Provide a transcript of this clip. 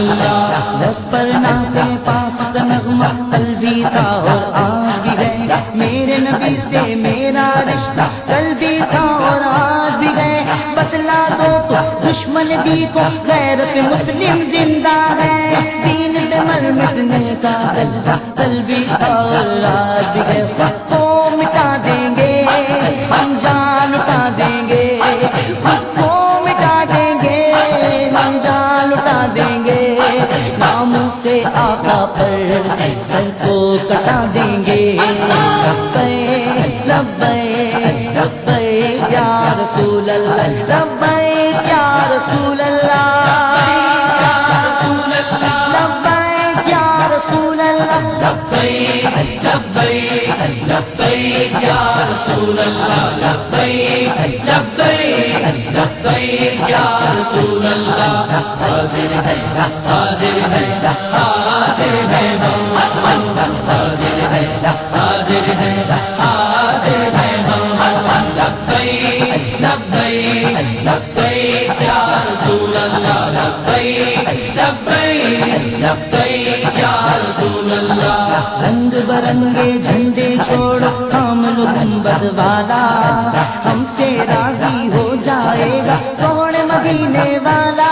اللہ. لب پر ناطے پاک کا نغمہ کل بھی تھا اور آج بھی ہے، میرے نبی سے میرا رشتہ کل بھی تھا اور آج بھی ہے. بتلا دو تو دشمن دی کو غیرت مسلم زندہ ہے، دین پہ مر مٹنے کا جذبہ کل بھی تھا اور آج بھی ہے. خود کو مٹا دیں گے ہم جان لٹا دیں گے، خود کو مٹا دیں گے ہم جان لٹا دیں گے، ناموں سے آقا پر سر کو کٹا دیں گے. لبیک لبیک لبیک یا رسول اللہ، لبیک یا رسول اللہ، لبیک یا رسول اللہ، لبیک لبیک لبیک یا رسول اللہ. لبیک لبیک لبیک یا رسول اللہ. حاضر ہے حاضر ہے حاضر ہے ہم، حاضر ہے حاضر ہے حاضر ہے ہم. لبیک لبیک لبیک یا رسول اللہ. لبیک لبیک لبیک یا رسول اللہ. رنگ برنگے جھنڈے چھوڑو تھام لو گنبد والا، ہم سے راضی ہو جائے گا سونے مدینے والا.